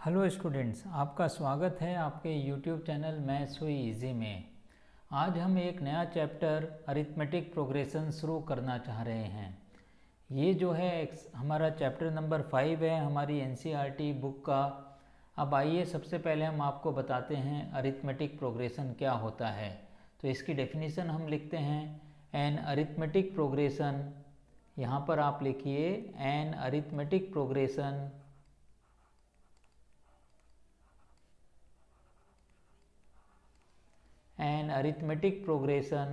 Hello students, आपका स्वागत है आपके यूट्यूब चैनल मैथ्स हुई इजी में। आज हम एक नया चैप्टर अरिथमेटिक प्रोग्रेशन शुरू करना चाह रहे हैं। ये जो है हमारा चैप्टर नंबर 5 है हमारी एनसीईआरटी बुक का। अब आइए सबसे पहले हम आपको बताते हैं अरिथमेटिक प्रोग्रेशन क्या होता है। तो इसकी डेफिनेशन हम लिखते हैं, एन अरिथमेटिक प्रोग्रेशन, यहाँ पर आप लिखिए an arithmetic progression an arithmetic progression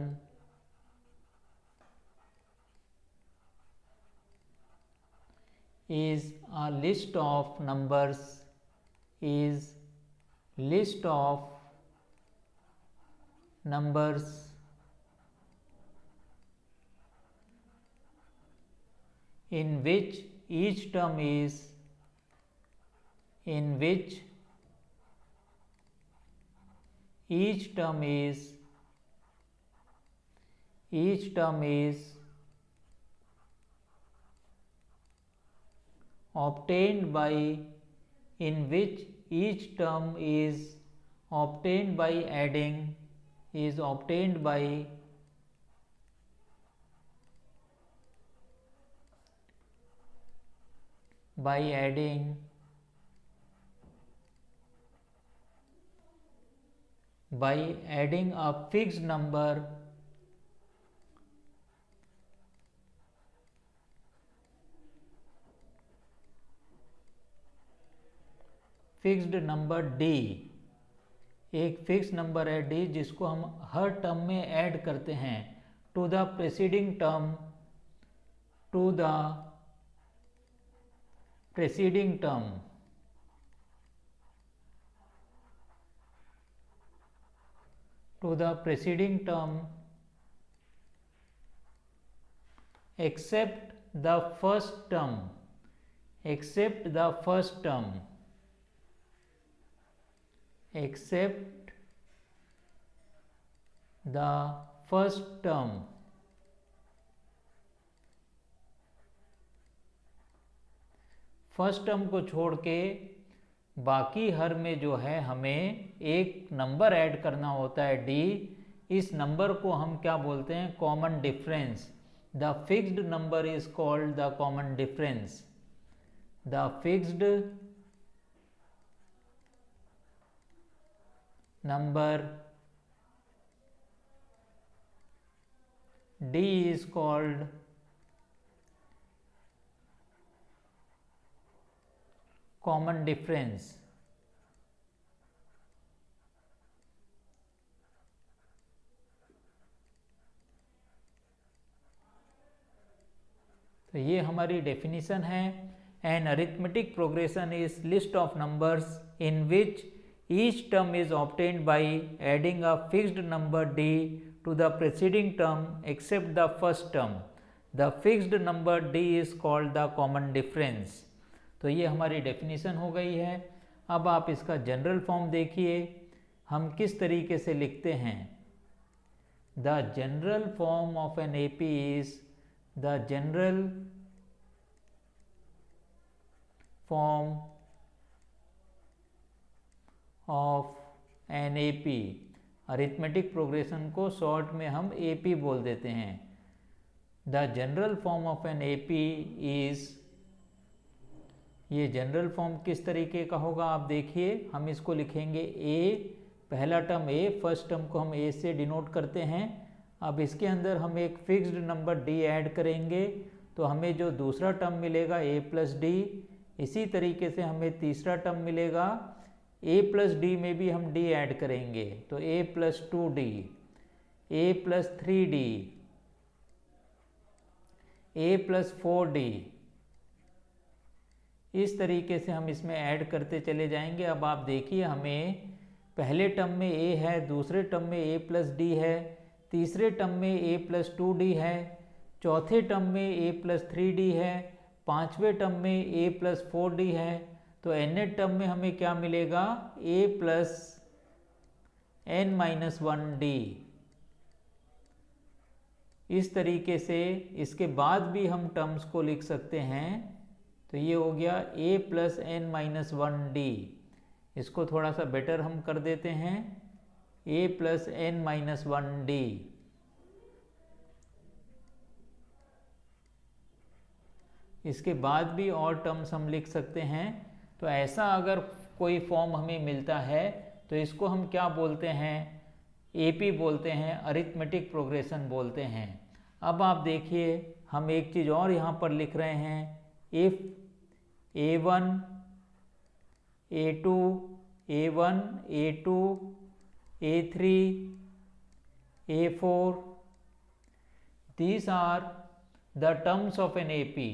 is a list of numbers in which each term is obtained by adding a fixed number d। एक फिक्स नंबर है d जिसको हम हर टर्म में ऐड करते हैं to the preceding term except the first term first term को छोड़ के बाकी हर में जो है हमें एक नंबर ऐड करना होता है d। इस नंबर को हम क्या बोलते हैं? Common difference. The fixed number is called the common difference. The fixed number d is called common difference। तो ये हमारी डेफिनेशन है। An arithmetic progression is list of numbers in which each term is obtained by adding a fixed number d to the preceding term except the first term. The fixed number d is called the common difference। तो ये हमारी definition हो गई है। अब आप इसका general form देखिए, हम किस तरीके से लिखते हैं। The general form of an AP is the general form of an AP. Arithmetic progression को शॉर्ट में हम एपी बोल देते हैं। The general form of an AP is, ये जनरल फॉर्म किस तरीके का होगा आप देखिए। हम इसको लिखेंगे ए, पहला टर्म ए, फर्स्ट टर्म को हम ए से डिनोट करते हैं। अब इसके अंदर हम एक फिक्स्ड नंबर डी ऐड करेंगे तो हमें जो दूसरा टर्म मिलेगा ए प्लस डी। इसी तरीके से हमें तीसरा टर्म मिलेगा, a प्लस डी में भी हम d ऐड करेंगे तो a plus 2d, a plus 3d, a plus 4d। इस तरीके से हम इसमें ऐड करते चले जाएंगे। अब आप देखिए, हमें पहले टर्म में a है, दूसरे टर्म में a प्लस d है, तीसरे टर्म में a प्लस 2d है, चौथे टर्म में a प्लस 3d है, पांचवें टर्म में a प्लस 4d है। तो n टर्म में हमें क्या मिलेगा? a plus n-1d। इस तरीके से इसके बाद भी हम टर्म्स को लिख सकते हैं। तो ये हो गया a प्लस n-1d। इसको थोड़ा सा बेटर हम कर देते हैं, a plus n minus 1d। इसके बाद भी और टर्म्स हम लिख सकते हैं। तो ऐसा अगर कोई फॉर्म हमें मिलता है तो इसको हम क्या बोलते हैं, AP बोलते हैं, अरिथमेटिक प्रोग्रेशन बोलते हैं। अब आप देखिए हम एक चीज़ और यहाँ पर लिख रहे हैं, if A1 A2 A1 A2 A3 A4 these are the terms of an AP।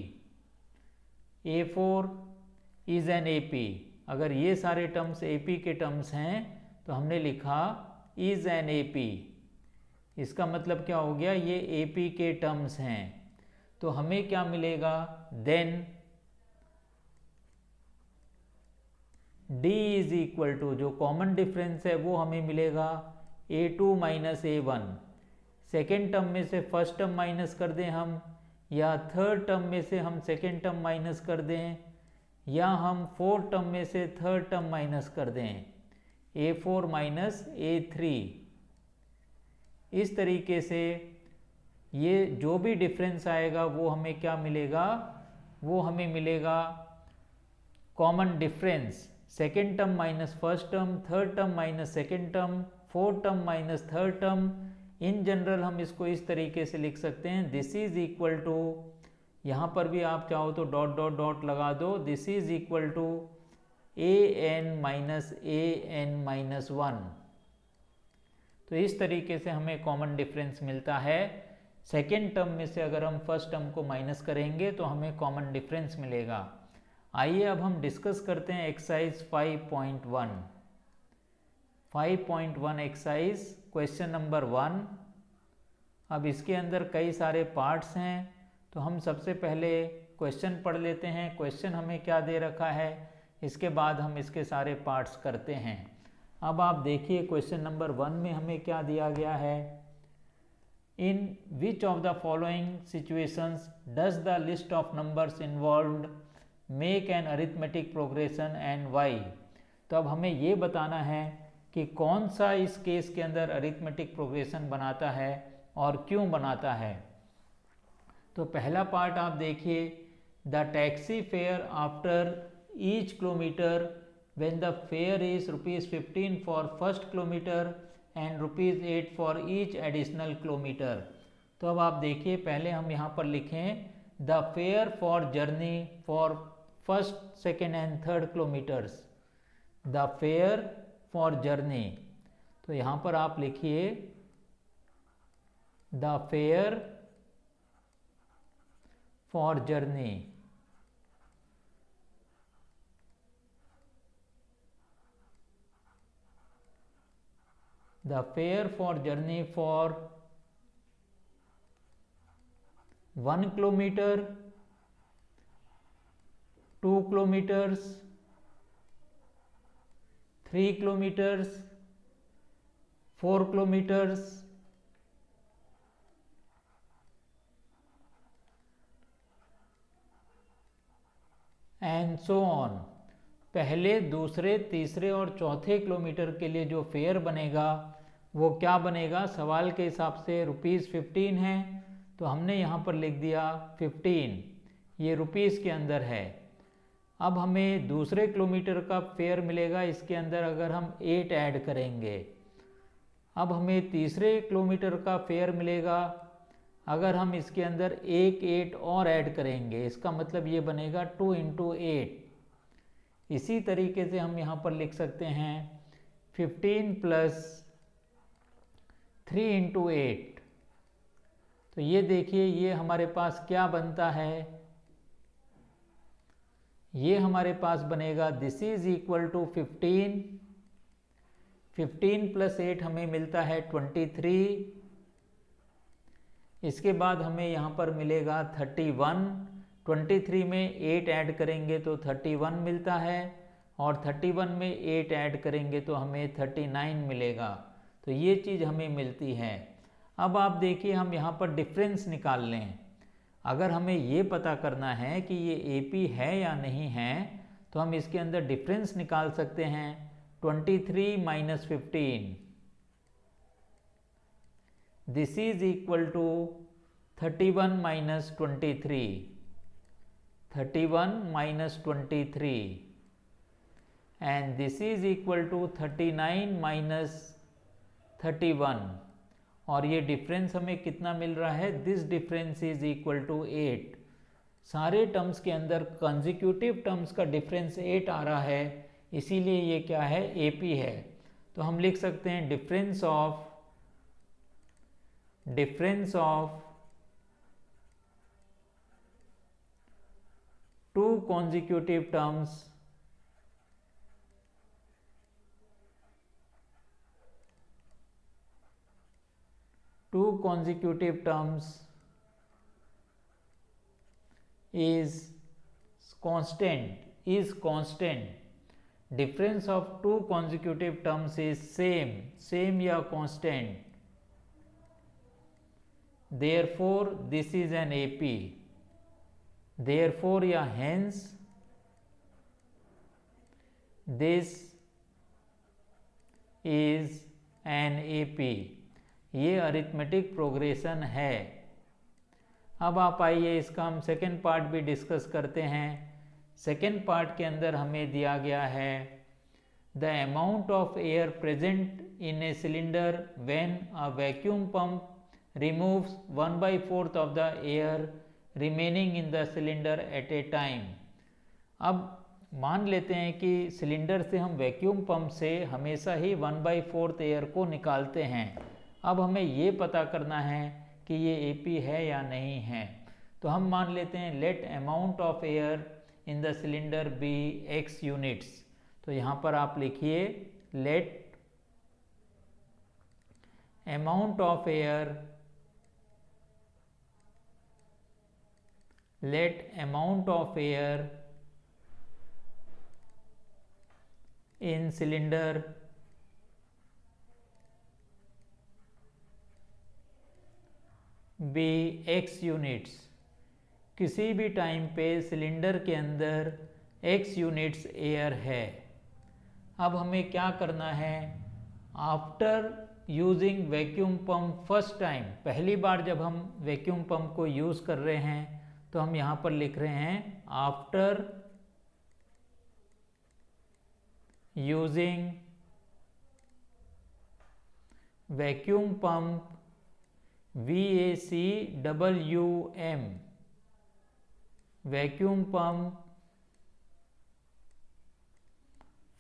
A4 is an AP। अगर ये सारे टर्म्स AP के टर्म्स हैं तो हमने लिखा is an AP। इसका मतलब क्या हो गया, ये AP के टर्म्स हैं। तो हमें क्या मिलेगा, then D is equal to, जो कॉमन डिफरेंस है वो हमें मिलेगा A2 minus A1। Second term में से फर्स्ट टर्म माइनस कर दें हम, या थर्ड टर्म में से हम सेकेंड टर्म माइनस कर दें, या हम फोर्थ टर्म में से थर्ड टर्म माइनस कर दें, A4 माइनस A3। इस तरीके से ये जो भी डिफरेंस आएगा वो हमें क्या मिलेगा, वो हमें मिलेगा common difference. Second term minus first term, third term minus second term, fourth term minus third term. In general हम इसको इस तरीके से लिख सकते हैं, दिस इज इक्वल टू, यहाँ पर भी आप चाहो तो डॉट डॉट डॉट लगा दो, this is equal to an minus an minus 1। तो इस तरीके से हमें कॉमन डिफरेंस मिलता है। सेकेंड टर्म में से अगर हम फर्स्ट टर्म को माइनस करेंगे तो हमें कॉमन डिफरेंस मिलेगा। आइए अब हम डिस्कस करते हैं एक्सरसाइज 5.1। 5.1 exercise question number 1। अब इसके अंदर कई सारे पार्ट्स हैं, तो हम सबसे पहले क्वेश्चन पढ़ लेते हैं। क्वेश्चन हमें क्या दे रखा है, इसके बाद हम इसके सारे पार्ट्स करते हैं। अब आप देखिए क्वेश्चन नंबर 1 में हमें क्या दिया गया है, in which of the following situations does the list of numbers involved make an arithmetic progression and why. तो अब हमें ये बताना है कि कौन सा इस केस के अंदर अरिथमेटिक प्रोग्रेशन बनाता है और क्यों बनाता है। तो पहला पार्ट आप देखिए, the taxi fare after each kilometre when the fare is ₹15 for first kilometer and ₹8 for each additional kilometer। तो अब आप देखिए पहले हम यहाँ पर लिखें the fair for journey for first second and third kilometres, the fair for journey. तो यहाँ पर आप लिखिए the fair for journey. The fare for journey for 1 kilometer, 2 kilometers, 3 kilometers, 4 kilometers and so on। पहले, दूसरे, तीसरे और चौथे किलोमीटर के लिए जो फेयर बनेगा वो क्या बनेगा, सवाल के हिसाब से ₹15 है तो हमने यहाँ पर लिख दिया 15, ये रुपीस के अंदर है। अब हमें दूसरे किलोमीटर का फेयर मिलेगा, इसके अंदर अगर हम 8 ऐड करेंगे। अब हमें तीसरे किलोमीटर का फेयर मिलेगा अगर हम इसके अंदर 8 और ऐड करेंगे, इसका मतलब ये बनेगा 2 × 8। इसी तरीके से हम यहाँ पर लिख सकते हैं 15 + 3 × 8। तो ये देखिए ये हमारे पास क्या बनता है, ये हमारे पास बनेगा दिस इज इक्वल टू 15, 15 + 8 हमें मिलता है 23। इसके बाद हमें यहाँ पर मिलेगा 31, 23 में 8 ऐड करेंगे तो 31 मिलता है, और 31 में 8 ऐड करेंगे तो हमें 39 मिलेगा। तो ये चीज़ हमें मिलती है। अब आप देखिए हम यहाँ पर डिफरेंस निकाल लें। अगर हमें ये पता करना है कि ये AP है या नहीं है तो हम इसके अंदर डिफरेंस निकाल सकते हैं। 23 minus 15. This is equal to 31 minus 23. 31 minus 23. And this is equal to 39 minus 31. और ये डिफरेंस हमें कितना मिल रहा है? This difference is equal to 8. सारे टर्म्स के अंदर कंसेक्यूटिव टर्म्स का डिफरेंस 8 आ रहा है, इसीलिए ये क्या है? एपी है. तो हम लिख सकते हैं difference of two consecutive terms is constant. Difference of two consecutive terms is same या constant. Therefore this is an AP. Therefore या hence this is an AP. ये अरिथमेटिक प्रोग्रेशन है. अब आप आइए इसका हम सेकेंड पार्ट भी डिस्कस करते हैं. सेकेंड पार्ट के अंदर हमें दिया गया है the amount of air present in a cylinder when a vacuum pump removes 1/4 of the air remaining in the cylinder eight A time. अब मान लेते हैं कि सिलेंडर से हम वैक्यूम पंप से हमेशा ही 1/4 एयर को निकालते हैं. अब हमें ये पता करना है कि ये एपी है या नहीं है. तो हम मान लेते हैं let amount of air in the cylinder be x units. तो यहाँ पर आप लिखिए let amount of air in cylinder be x units. किसी भी टाइम पे सिलेंडर के अंदर x यूनिट्स एयर है. अब हमें क्या करना है? After using vacuum pump first time, पहली बार जब हम वैक्यूम पंप को यूज़ कर रहे हैं तो हम यहाँ पर लिख रहे हैं after using vacuum pump VACWM, vacuum pump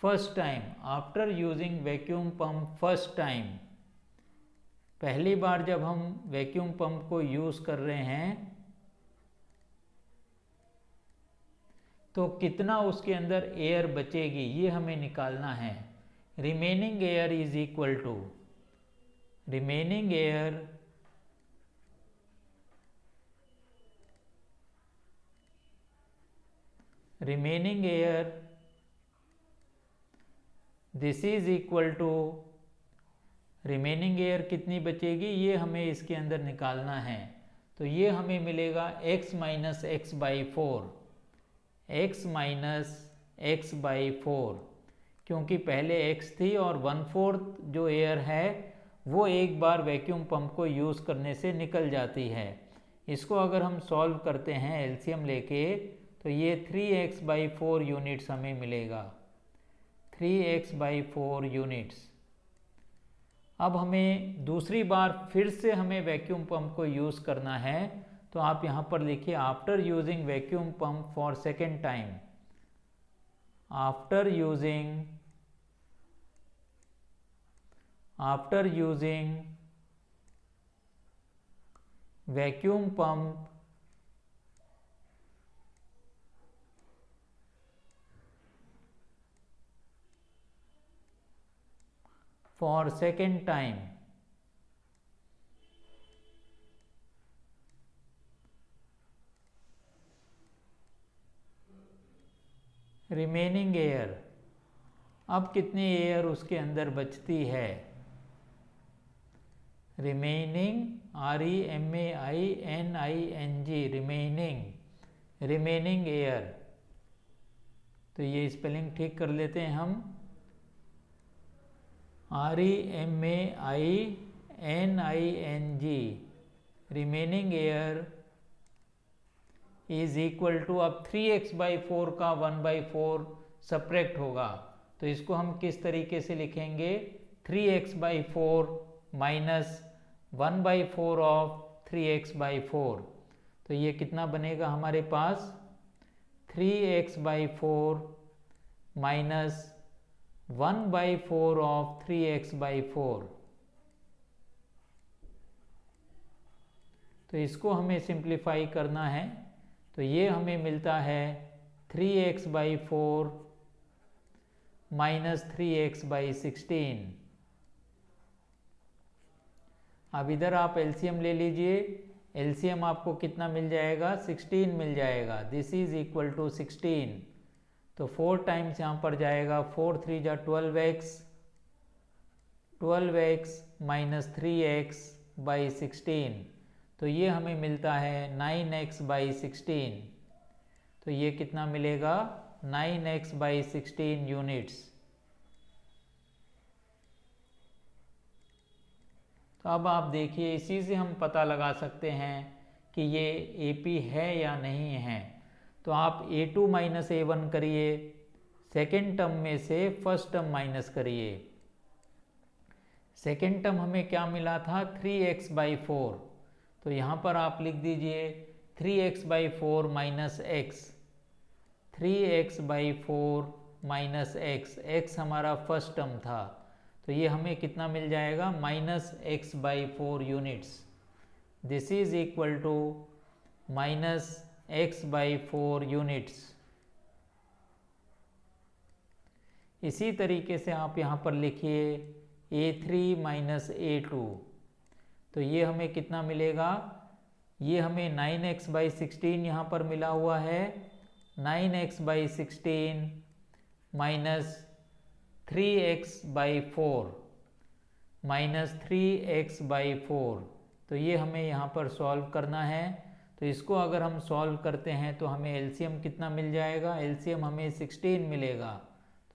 first time. After using vacuum pump first time, पहली बार जब हम वैक्यूम पंप को यूज़ कर रहे हैं तो कितना उसके अंदर एयर बचेगी ये हमें निकालना है. Remaining air is equal to remaining air, this is equal to remaining air कितनी बचेगी ये हमें इसके अंदर निकालना है. तो ये हमें मिलेगा x minus x by four, क्योंकि पहले x थी और 1/4 जो एयर है वो एक बार वैक्यूम पंप को यूज़ करने से निकल जाती है. इसको अगर हम सॉल्व करते हैं एलसीएम लेके तो ये 3x/4 यूनिट्स हमें मिलेगा. 3x/4 units. अब हमें दूसरी बार फिर से हमें वैक्यूम पंप को यूज़ करना है. तो आप यहाँ पर लिखिए after using vacuum pump for second time, after using vacuum pump for second time, remaining air. अब कितनी एयर उसके अंदर बचती है? Remaining REMAINING, remaining air. तो ये स्पेलिंग ठीक कर लेते हैं हम. REMAINING remaining air is equal to, अब 3x/4 का 1/4 सब्ट्रैक्ट होगा, तो इसको हम किस तरीके से लिखेंगे, 3x/4 माइनस 1/4 ऑफ 3x/4, तो ये कितना बनेगा हमारे पास, 3x/4 माइनस 1/4 ऑफ 3x/4। तो इसको हमें सिंप्लीफाई करना है, तो ये हमें मिलता है 3x/4 माइनस 3x/16। अब इधर आप एलसीएम ले लीजिए, एलसीएम आपको कितना मिल जाएगा, 16 मिल जाएगा। दिस इज इक्वल टू 16, तो 4 टाइम्स यहाँ पर जाएगा, 4 3 जा 12x, 12x माइनस 3x/16, तो ये हमें मिलता है 9x/16, तो ये कितना मिलेगा, 9x/16 यूनिट्स। तो अब आप देखिए, इसी से हम पता लगा सकते हैं कि ये AP है या नहीं है। तो आप A2 माइनस A1 करिए, सेकेंड टर्म में से फर्स्ट टर्म माइनस करिए। सेकेंड टर्म हमें क्या मिला था, 3x/4, तो यहाँ पर आप लिख दीजिए 3x/4 minus x, 3x/4 minus x हमारा फर्स्ट टर्म था, तो ये हमें कितना मिल जाएगा, minus x/4 units. This is equal to minus x/4 units. इसी तरीके से आप यहाँ पर लिखिए A3 माइनस A2, तो ये हमें कितना मिलेगा, ये हमें 9x/16 यहाँ पर मिला हुआ है, 9x/16 minus 3x/4 minus 3x/4, तो ये हमें यहाँ पर सॉल्व करना है। तो इसको अगर हम सॉल्व करते हैं तो हमें एलसीएम कितना मिल जाएगा, एलसीएम हमें 16 मिलेगा,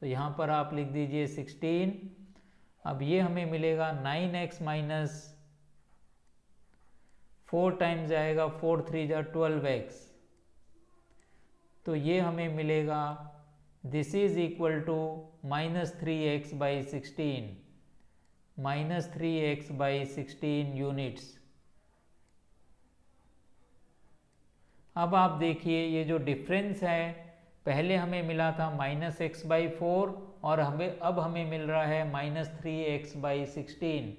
तो यहाँ पर आप लिख दीजिए 16। अब ये हमें मिलेगा 9x माइनस 4 टाइम्स जाएगा, 4 3 जा 12x, तो ये हमें मिलेगा, this is equal to minus 3x/16, minus 3x/16 units. अब आप देखिए, ये जो डिफरेंस है, पहले हमें मिला था माइनस x/4 और अब हमें मिल रहा है माइनस 3x/16।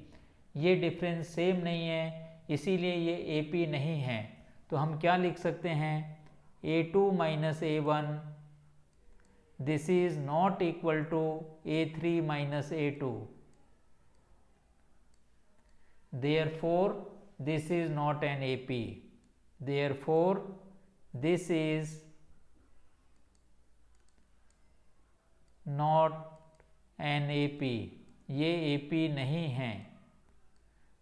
ये डिफरेंस सेम नहीं है, इसीलिए ये AP नहीं है। तो हम क्या लिख सकते हैं, A2 minus A1, this is not equal to A3 minus A2, therefore this is not an AP, therefore this is not an AP, ये AP नहीं है।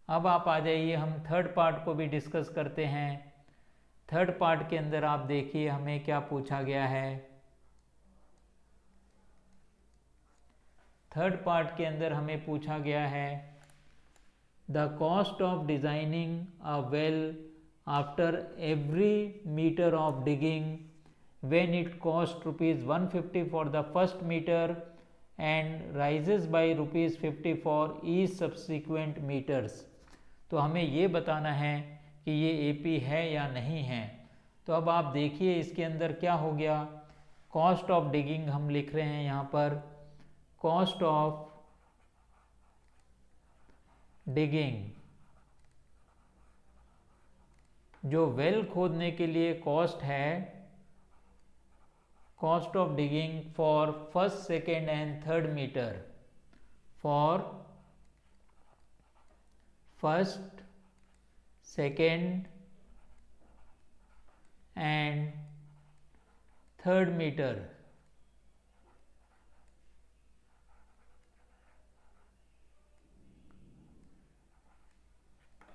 अब आप आ जाइए, हम थर्ड पार्ट को भी डिस्कस करते हैं। थर्ड पार्ट के अंदर आप देखिए हमें क्या पूछा गया है। थर्ड पार्ट के अंदर हमें पूछा गया है, the cost of designing a well after every metre of digging when it cost ₹150 for the first meter and rises by ₹50 for each subsequent meters। तो हमें ये बताना है कि ये AP है या नहीं है। तो अब आप देखिए इसके अंदर क्या हो गया, कॉस्ट ऑफ डिगिंग हम लिख रहे हैं यहाँ पर, कॉस्ट ऑफ डिगिंग, जो वेल खोदने के लिए कॉस्ट है, cost of digging for first second and third metre, for first second and third metre,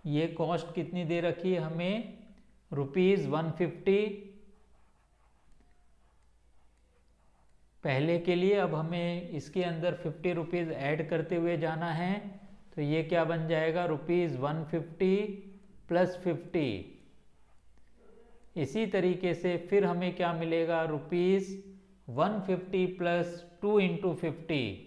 ये कॉस्ट कितनी दे रखी है हमें, ₹150 पहले के लिए अब हमें इसके अंदर 50 रुपीज़ ऐड करते हुए जाना है, तो ये क्या बन जाएगा, ₹150 प्लस 50। इसी तरीके से फिर हमें क्या मिलेगा, ₹150 प्लस 2 इंटू 50।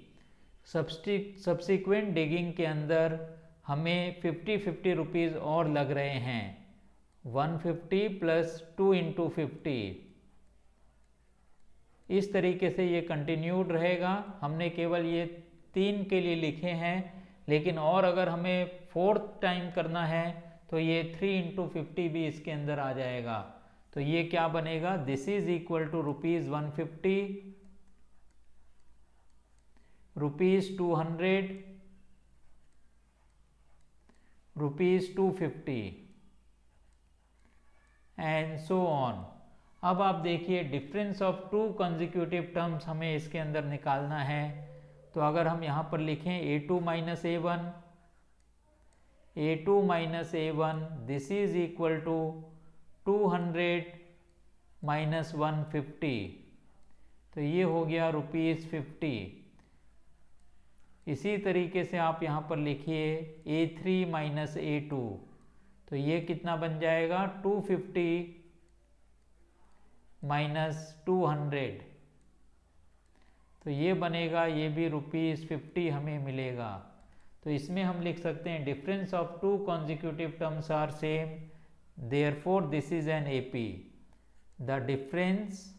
सब्सिक्वेंट डिगिंग के अंदर हमें 50 रुपीज़ और लग रहे हैं, 150 प्लस 2 इंटू 50। इस तरीके से ये कंटिन्यूड रहेगा। हमने केवल ये 3 के लिए लिखे हैं, लेकिन और अगर हमें 4th टाइम करना है तो ये 3 इंटू 50 भी इसके अंदर आ जाएगा। तो ये क्या बनेगा, this is equal to ₹150, ₹200, ₹250 and so on. अब आप देखिए डिफरेंस ऑफ 2 कंसेक्यूटिव टर्म्स हमें इसके अंदर निकालना है। तो अगर हम यहाँ पर लिखें A2 minus A1, this is equal to 200 minus 150, तो ये हो गया ₹50। इसी तरीके से आप यहाँ पर लिखिए A3 माइनस A2, तो ये कितना बन जाएगा, 250 माइनस 200, तो ये बनेगा, ये भी ₹50 हमें मिलेगा। तो इसमें हम लिख सकते हैं difference of 2 consecutive terms are same, therefore this is an AP। The difference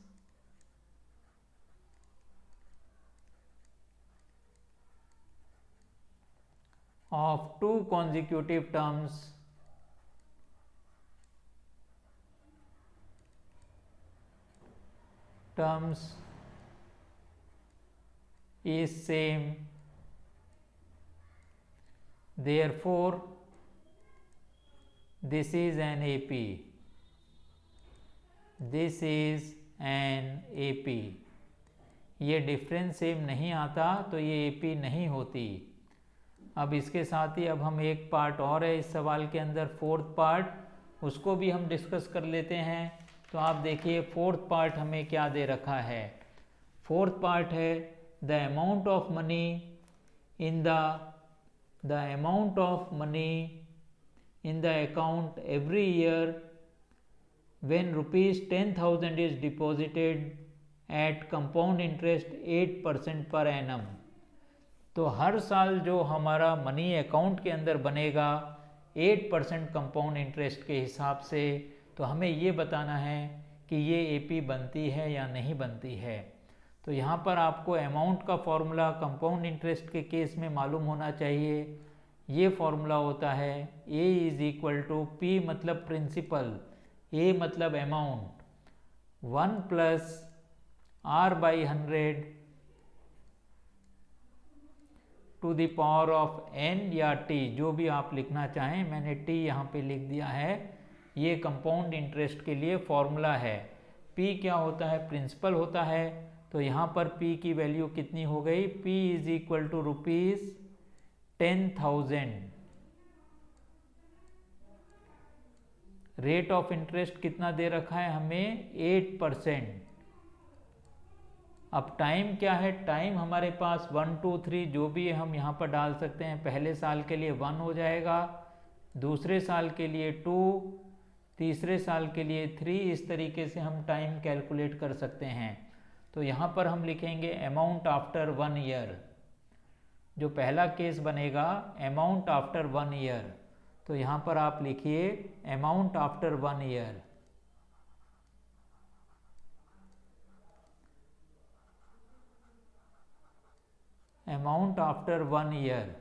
of 2 consecutive terms is same, therefore this is an AP, this is an AP। ये डिफरेंस सेम नहीं आता तो ये AP नहीं होती। अब इसके साथ ही अब हम एक पार्ट और है इस सवाल के अंदर, 4th पार्ट, उसको भी हम डिस्कस कर लेते हैं। तो आप देखिए 4th पार्ट हमें क्या दे रखा है। 4th पार्ट है the amount of money in the account every year when ₹10,000 is deposited at compound interest 8% per annum। तो हर साल जो हमारा मनी अकाउंट के अंदर बनेगा 8% कंपाउंड इंटरेस्ट के हिसाब से, तो हमें ये बताना है कि ये AP बनती है या नहीं बनती है। तो यहाँ पर आपको अमाउंट का फॉर्मूला कंपाउंड इंटरेस्ट के केस में मालूम होना चाहिए। ये फॉर्मूला होता है A is equal to P मतलब प्रिंसिपल, A मतलब amount, 1 plus R/100 to the power of n या t, जो भी आप लिखना चाहें, मैंने t यहाँ पे लिख दिया है। ये कंपाउंड इंटरेस्ट के लिए फॉर्मूला है। p क्या होता है, प्रिंसिपल होता है। तो यहाँ पर p की वैल्यू कितनी हो गई, p is equal to ₹10,000। Rate of interest कितना दे रखा है हमें, 8%। अब टाइम क्या है, टाइम हमारे पास 1 2 3 जो भी हम यहाँ पर डाल सकते हैं। पहले साल के लिए 1 हो जाएगा, दूसरे साल के लिए 2, तीसरे साल के लिए 3। इस तरीके से हम टाइम कैलकुलेट कर सकते हैं। तो यहाँ पर हम लिखेंगे अमाउंट आफ्टर 1 ईयर। जो पहला केस बनेगा अमाउंट आफ्टर 1 ईयर, तो यहाँ पर आप लिखिए amount after 1 year. Amount after 1 year,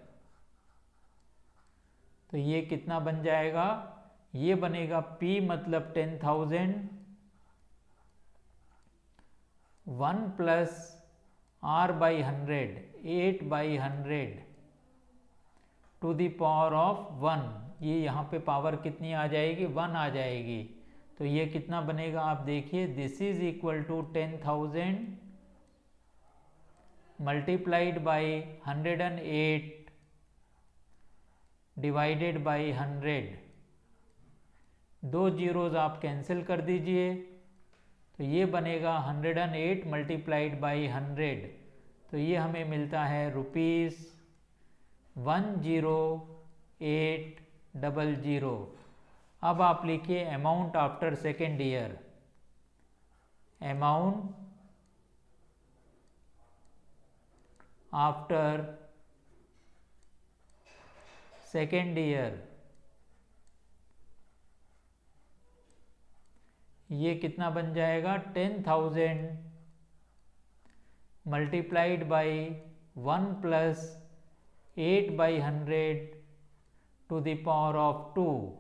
तो ये कितना बन जाएगा, ये बनेगा P मतलब 10,000, 1 plus R/100, 8/100 to the power of 1। ये यहाँ पे पावर कितनी आ जाएगी, 1 आ जाएगी। तो ये कितना बनेगा, आप देखिए, this is equal to 10,000 multiplied by 108 divided by 100। 2 zeros आप कैंसिल कर दीजिए, तो तो ये बनेगा 108 मल्टीप्लाइड बाई 100, तो ये हमें मिलता है ₹10800। अब आप लिखिए amount after second year, amount after second year, ये कितना बन जाएगा 10,000 multiplied by 1 plus 8/100 to the power of 2।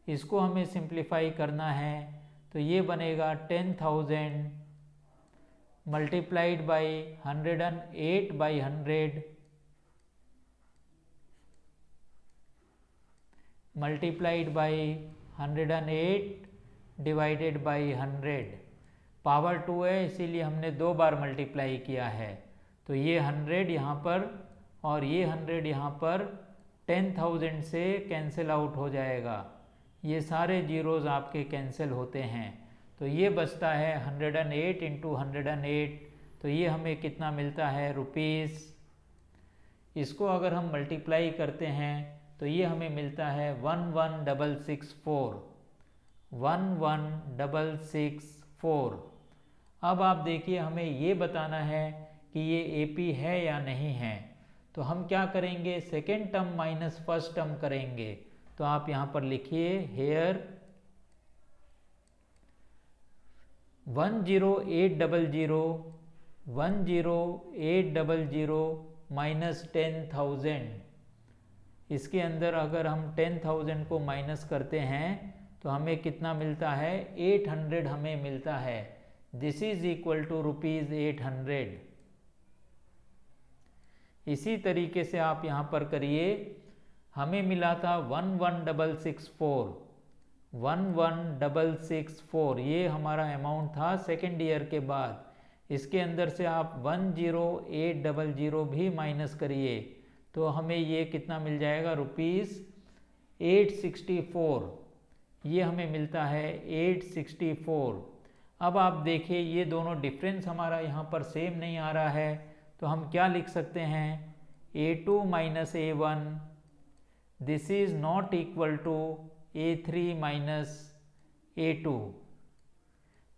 इसको हमें सिंप्लीफाई करना है, तो ये बनेगा 10,000 multiplied by 108/100 multiplied by 108 divided by 100। Power 2 है इसीलिए हमने 2 बार मल्टीप्लाई किया है, तो ये 100 यहाँ पर और ये 100 यहाँ पर 10,000 से कैंसिल आउट हो जाएगा, ये सारे जीरोज़ आपके कैंसिल होते हैं, तो ये बचता है 108 इंटू 108, तो ये हमें कितना मिलता है रुपीज़। इसको अगर हम मल्टीप्लाई करते हैं तो ये हमें मिलता है 11,664। अब आप देखिए हमें ये बताना है कि ये एपी है या नहीं है, तो हम क्या करेंगे, second term minus first term करेंगे। तो आप यहाँ पर लिखिए हेयर 10800 माइनस 10,000, इसके अंदर अगर हम 10,000 को माइनस करते हैं तो हमें कितना मिलता है 800 हमें मिलता है। This is equal to ₹800। इसी तरीके से आप यहाँ पर करिए, हमें मिला था 11,664, ये हमारा अमाउंट था सेकेंड ईयर के बाद। इसके अंदर से आप 10800 भी माइनस करिए तो हमें ये कितना मिल जाएगा ₹864, ये हमें मिलता है 864। अब आप देखिए ये दोनों डिफरेंस हमारा यहाँ पर सेम नहीं आ रहा है, तो हम क्या लिख सकते हैं, A2 minus A1 this is not equal to A3 minus A2,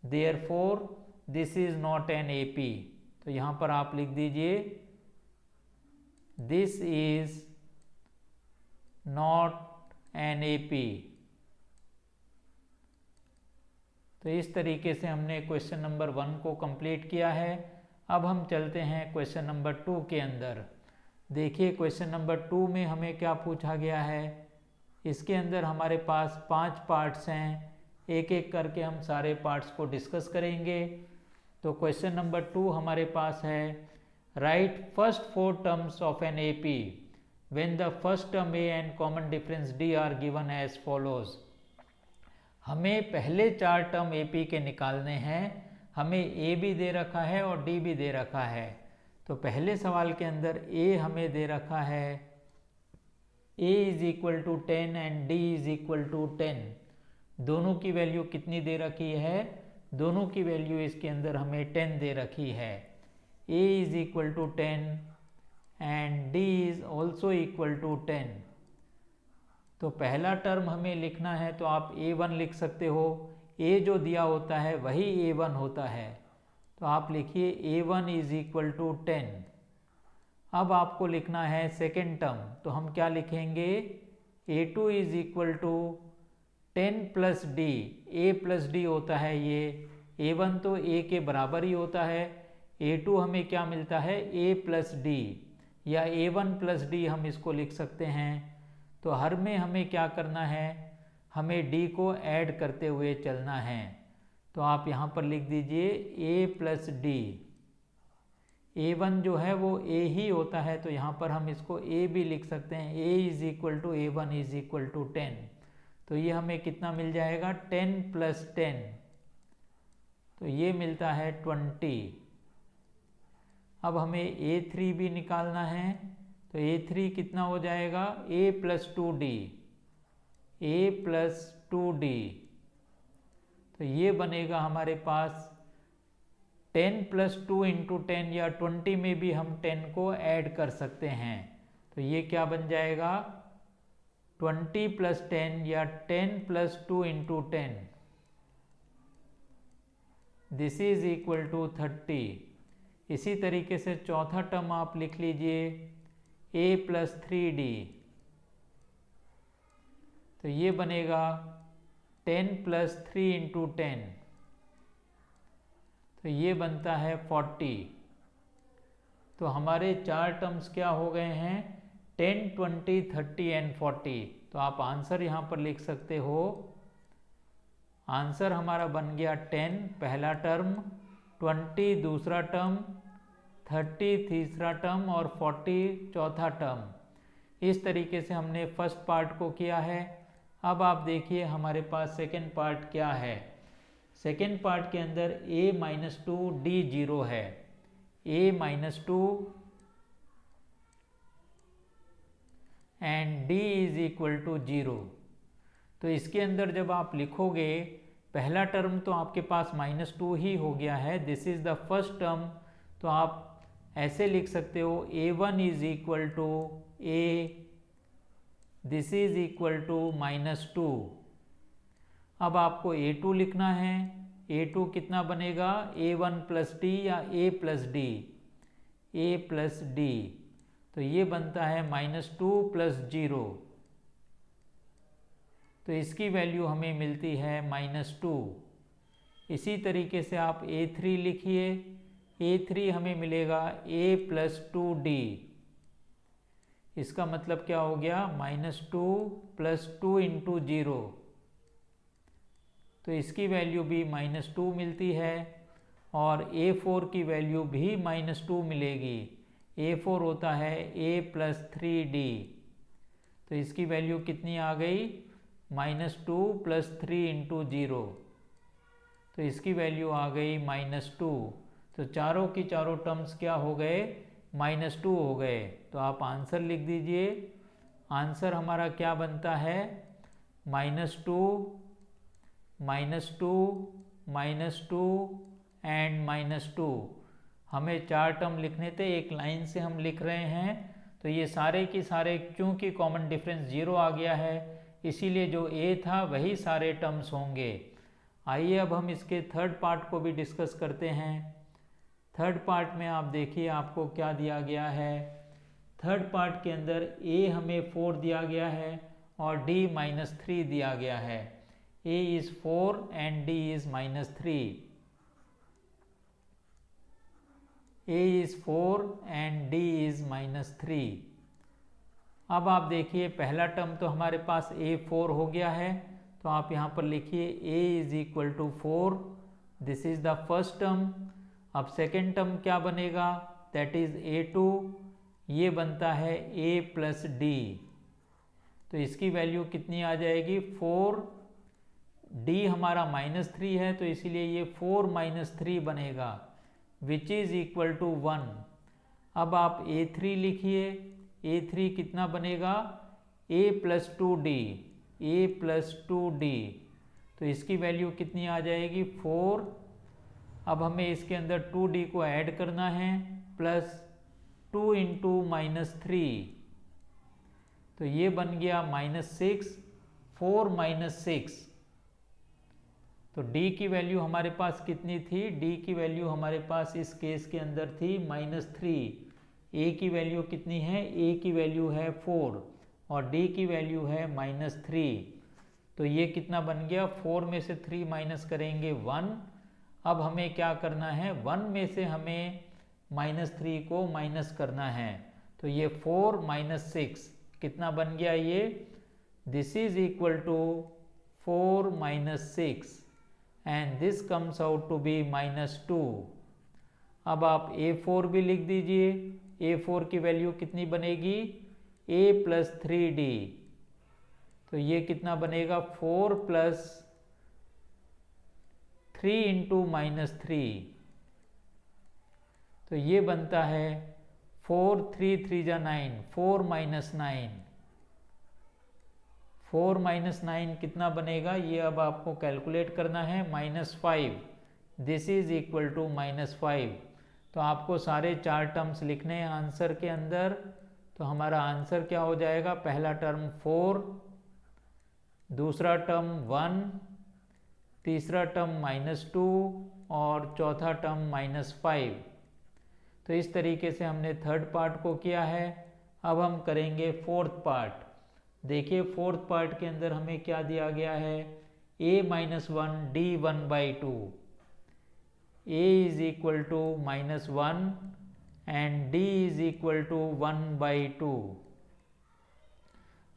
therefore this is not an AP। तो यहाँ पर आप लिख दीजिए this is not an AP। तो इस तरीके से हमने क्वेश्चन नंबर 1 को कंप्लीट किया है। अब हम चलते हैं क्वेश्चन नंबर 2 के अंदर। देखिए क्वेश्चन नंबर 2 में हमें क्या पूछा गया है। इसके अंदर हमारे पास 5 पार्ट्स हैं, एक एक करके हम सारे पार्ट्स को डिस्कस करेंगे। तो क्वेश्चन नंबर 2 हमारे पास है, write first 4 terms of an AP when the first term A and common difference D are given as follows. हमें पहले 4 टर्म AP के निकालने हैं, हमें A भी दे रखा है और D भी दे रखा है। तो पहले सवाल के अंदर A हमें दे रखा है A is equal to 10 and D is equal to 10। दोनों की वैल्यू कितनी दे रखी है, दोनों की वैल्यू इसके अंदर हमें 10 दे रखी है। A is equal to 10 and D is also equal to 10। तो पहला टर्म हमें लिखना है तो आप A1 लिख सकते हो, A जो दिया होता है वही A1 होता है, तो आप लिखिए A1 इज इक्वल टू 10। अब आपको लिखना है सेकेंड टर्म, तो हम क्या लिखेंगे, A2 is equal to 10 plus D, A plus D होता है ये, A1 तो A के बराबर ही होता है, A2 हमें क्या मिलता है A प्लस D, या A1 प्लस D हम इसको लिख सकते हैं। तो हर में हमें क्या करना है, हमें D को ऐड करते हुए चलना है। तो आप यहाँ पर लिख दीजिए A प्लस D। A1 जो है वो A ही होता है, तो यहाँ पर हम इसको A भी लिख सकते हैं, A is equal to A1 is equal to 10। तो ये हमें कितना मिल जाएगा 10 प्लस 10, तो ये मिलता है 20। अब हमें A3 भी निकालना है, तो A3 कितना हो जाएगा A plus 2D, A plus 2D। तो ये बनेगा हमारे पास 10 प्लस 2 इंटू 10 या 20 में भी हम 10 को ऐड कर सकते हैं। तो ये क्या बन जाएगा 20 प्लस 10 या 10 plus 2 into 10, this is equal to 30। इसी तरीके से चौथा टर्म आप लिख लीजिए a प्लस 3d, तो ये बनेगा 10 प्लस 3 इंटू 10, तो ये बनता है 40। तो हमारे चार टर्म्स क्या हो गए हैं 10, 20, 30 एंड 40। तो आप आंसर यहाँ पर लिख सकते हो, आंसर हमारा बन गया 10 पहला टर्म, 20 दूसरा टर्म, 30 तीसरा टर्म और 40 चौथा टर्म। इस तरीके से हमने फर्स्ट पार्ट को किया है। अब आप देखिए हमारे पास सेकेंड पार्ट क्या है। सेकेंड पार्ट के अंदर a माइनस 2 d 0 है, a minus 2 and d is equal to 0। तो इसके अंदर जब आप लिखोगे पहला टर्म तो आपके पास माइनस 2 ही हो गया है, this is the first term. तो आप ऐसे लिख सकते हो a1 is equal to a, this is equal to minus 2। अब आपको a2 लिखना है, a2 कितना बनेगा a1 प्लस डी या a plus d, a plus D, तो ये बनता है माइनस 2 प्लस 0, तो इसकी वैल्यू हमें मिलती है माइनस 2। इसी तरीके से आप a3 लिखिए, a3 हमें मिलेगा a प्लस 2d, इसका मतलब क्या हो गया माइनस 2 प्लस 2 इंटू 0, तो इसकी वैल्यू भी माइनस 2 मिलती है। और a4 की वैल्यू भी माइनस 2 मिलेगी, a4 होता है a प्लस 3d, तो इसकी वैल्यू कितनी आ गई माइनस 2 प्लस 3 इंटू 0, तो इसकी वैल्यू आ गई माइनस 2। तो चारों की चारों टर्म्स क्या हो गए माइनस 2 हो गए। तो आप आंसर लिख दीजिए, आंसर हमारा क्या बनता है minus 2, minus 2, minus 2 and minus 2। हमें चार टर्म लिखने थे, एक लाइन से हम लिख रहे हैं, तो ये सारे के सारे क्योंकि कॉमन डिफरेंस 0 आ गया है इसीलिए जो a था वही सारे टर्म्स होंगे। आइए अब हम इसके थर्ड पार्ट को भी डिस्कस करते हैं। थर्ड पार्ट में आप देखिए आपको क्या दिया गया है। थर्ड पार्ट के अंदर a हमें 4 दिया गया है और d माइनस 3 दिया गया है। a is 4 and d is minus 3, a is 4 and d is minus 3। अब आप देखिए पहला टर्म तो हमारे पास a4 हो गया है, तो आप यहाँ पर लिखिए a is equal to 4, this is the first term. अब सेकेंड टर्म क्या बनेगा दैट इज a2, ये बनता है a प्लस डी, तो इसकी वैल्यू कितनी आ जाएगी 4, d हमारा माइनस 3 है तो इसीलिए ये 4 माइनस 3 बनेगा विच इज इक्वल टू 1। अब आप a3 लिखिए, a3 कितना बनेगा a plus 2d, a plus 2d, तो इसकी वैल्यू कितनी आ जाएगी 4। अब हमें इसके अंदर 2d को ऐड करना है प्लस 2 इंटू माइनस 3, तो ये बन गया माइनस 6, 4 माइनस 6। तो d की वैल्यू हमारे पास कितनी थी, d की वैल्यू हमारे पास इस केस के अंदर थी माइनस 3। a की वैल्यू कितनी है, a की वैल्यू है 4 और d की वैल्यू है माइनस 3, तो ये कितना बन गया 4 में से 3 माइनस करेंगे 1। अब हमें क्या करना है 1 में से हमें माइनस 3 को माइनस करना है, तो ये 4 माइनस 6 कितना बन गया ये, this is equal to 4 minus 6 and this comes out to be minus 2। अब आप a4 भी लिख दीजिए, a4 की वैल्यू कितनी बनेगी a प्लस 3d, तो ये कितना बनेगा 4 प्लस 3 इंटू माइनस 3, तो ये बनता है 4, 3 3 जा 9, 4 माइनस 9, 4 माइनस 9 कितना बनेगा ये अब आपको कैलकुलेट करना है minus 5, this is equal to -5। तो आपको सारे 4 टर्म्स लिखने हैं आंसर के अंदर। तो हमारा आंसर क्या हो जाएगा, पहला टर्म 4, दूसरा टर्म 1, तीसरा टर्म -2 और चौथा टर्म -5। तो इस तरीके से हमने थर्ड पार्ट को किया है। अब हम करेंगे फोर्थ पार्ट। देखिए फोर्थ पार्ट के अंदर हमें क्या दिया गया है, a-1 d1/2, a is equal to -1 and d is equal to 1/2।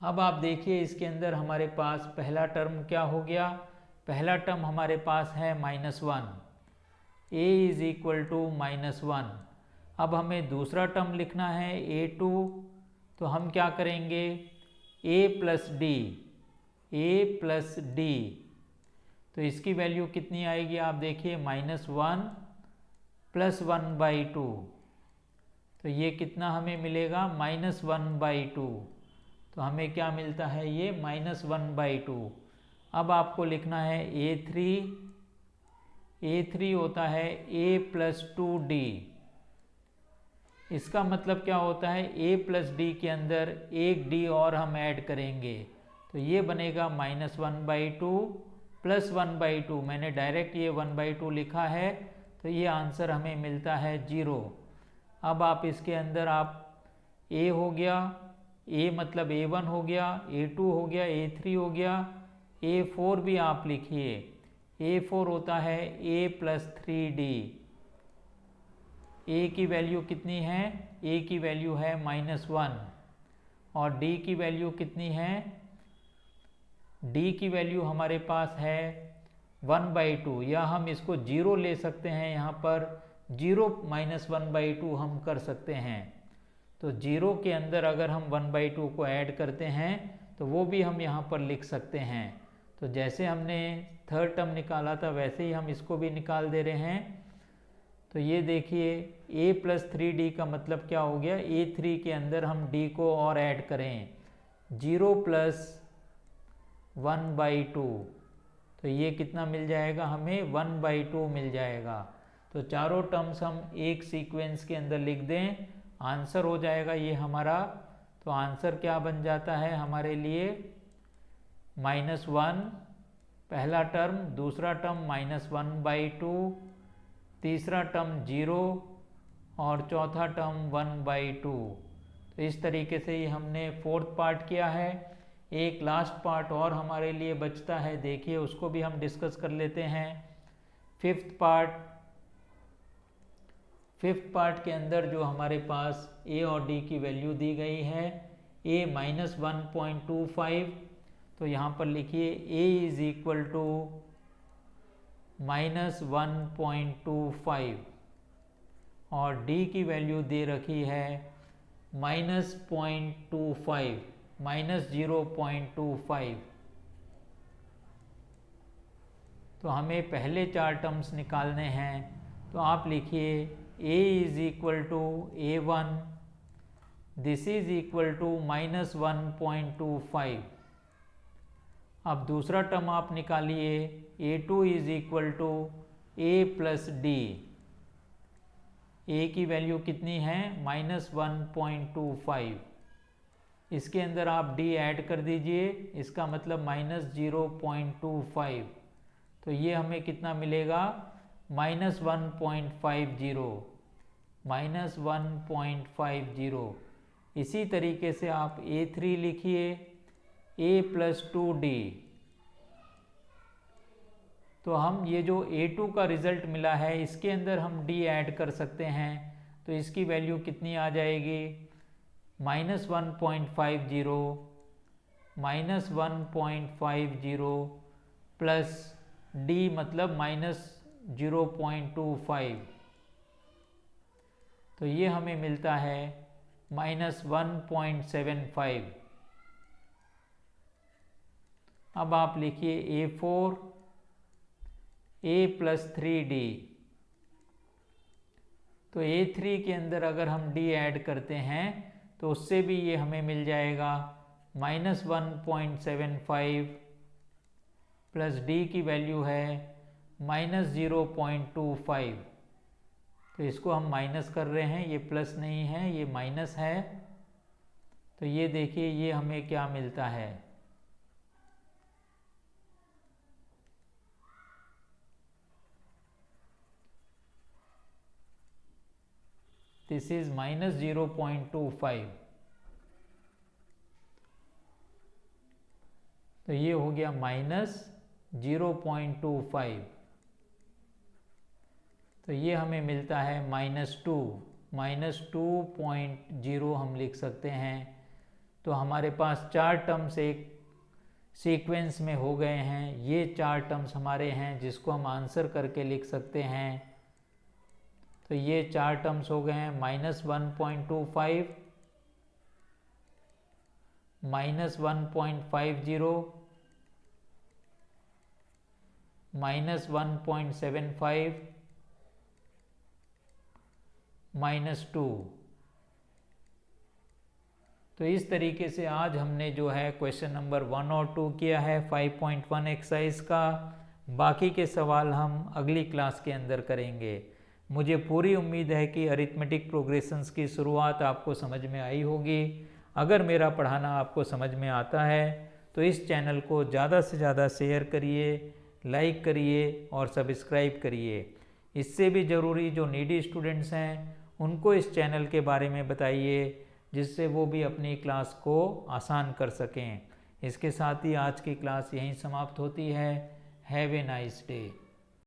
अब आप देखिए इसके अंदर हमारे पास पहला टर्म क्या हो गया, पहला टर्म हमारे पास है -1, a इज इक्वल टू -1। अब हमें दूसरा टर्म लिखना है a2। तो हम क्या करेंगे, a प्लस डी। तो इसकी वैल्यू कितनी आएगी, आप देखिए -1 प्लस 1/2। तो ये कितना हमें मिलेगा, -1/2। तो हमें क्या मिलता है, ये -1/2। अब आपको लिखना है a3 होता है a प्लस 2d। इसका मतलब क्या होता है, a प्लस डी के अंदर एक d और हम ऐड करेंगे। तो ये बनेगा -1/2 प्लस 1/2। मैंने डायरेक्ट ये 1/2 लिखा है, तो ये आंसर हमें मिलता है 0। अब आप इसके अंदर आप a हो गया, a मतलब a1 हो गया, a2 हो गया, a3 हो गया, a4 भी आप लिखिए। a4 होता है a प्लस 3d। a की वैल्यू कितनी है, a की वैल्यू है -1 और d की वैल्यू कितनी है, d की वैल्यू हमारे पास है 1/2, या हम इसको 0 ले सकते हैं। यहाँ पर 0 - 1/2 हम कर सकते हैं। तो 0 के अंदर अगर हम 1/2 को ऐड करते हैं तो वो भी हम यहाँ पर लिख सकते हैं। तो जैसे हमने थर्ड टर्म निकाला था वैसे ही हम इसको भी निकाल दे रहे हैं। तो ये देखिए a प्लस 3d का मतलब क्या हो गया, a3 के अंदर हम d को और ऐड करें, 0 प्लस 1/2। तो ये कितना मिल जाएगा, हमें 1/2 मिल जाएगा। तो चारों टर्म्स हम एक सीक्वेंस के अंदर लिख दें, आंसर हो जाएगा ये हमारा। तो आंसर क्या बन जाता है हमारे लिए, -1 पहला टर्म, दूसरा टर्म -1/2, तीसरा टर्म 0 और चौथा टर्म 1/2। तो इस तरीके से ही हमने फोर्थ पार्ट किया है। एक लास्ट पार्ट और हमारे लिए बचता है, देखिए उसको भी हम डिस्कस कर लेते हैं। फिफ्थ पार्ट के अंदर जो हमारे पास a और d की वैल्यू दी गई है, a -1.25। तो यहाँ पर लिखिए a इज इक्वल टू -1.25 और d की वैल्यू दे रखी है -0.25, -0.25। तो हमें पहले 4 टर्म्स निकालने हैं। तो आप लिखिए a is equal to a1, this is equal to -1.25। अब दूसरा टर्म आप निकालिए, a2 is equal to a plus d. a की वैल्यू कितनी है, -1.25। इसके अंदर आप d ऐड कर दीजिए, इसका मतलब -0.25। तो ये हमें कितना मिलेगा, -1.50। इसी तरीके से आप a3 लिखिए, a प्लस 2d। तो हम ये जो a2 का रिजल्ट मिला है इसके अंदर हम d ऐड कर सकते हैं। तो इसकी वैल्यू कितनी आ जाएगी, -1.50 प्लस d मतलब -0.25। तो ये हमें मिलता है -1.75। अब आप लिखिए a4, a प्लस 3d। तो a3 के अंदर अगर हम d ऐड करते हैं तो उससे भी ये हमें मिल जाएगा -1.75 प्लस d की वैल्यू है -0.25। तो इसको हम माइनस कर रहे हैं, ये प्लस नहीं है, ये माइनस है। तो ये देखिए ये हमें क्या मिलता है, दिस इज -0.25। तो ये हो गया -0.25। तो ये हमें मिलता है -2 हम लिख सकते हैं। तो हमारे पास 4 टर्म्स एक सीक्वेंस में हो गए हैं। ये 4 टर्म्स हमारे हैं जिसको हम आंसर करके लिख सकते हैं। तो ये 4 टर्म्स हो गए हैं -1.25, -1.50, -1.75, -2। तो इस तरीके से आज हमने जो है क्वेश्चन नंबर 1 और 2 किया है 5.1 एक्सरसाइज का। बाकी के सवाल हम अगली क्लास के अंदर करेंगे। मुझे पूरी उम्मीद है कि अरिथमेटिक प्रोग्रेशंस की शुरुआत आपको समझ में आई होगी। अगर मेरा पढ़ाना आपको समझ में आता है तो इस चैनल को ज़्यादा से ज़्यादा शेयर करिए, लाइक करिए और सब्सक्राइब करिए। इससे भी ज़रूरी जो नीडी स्टूडेंट्स हैं उनको इस चैनल के बारे में बताइए, जिससे वो भी अपनी क्लास को आसान कर सकें। इसके साथ ही आज की क्लास यहीं समाप्त होती है। Have a nice day.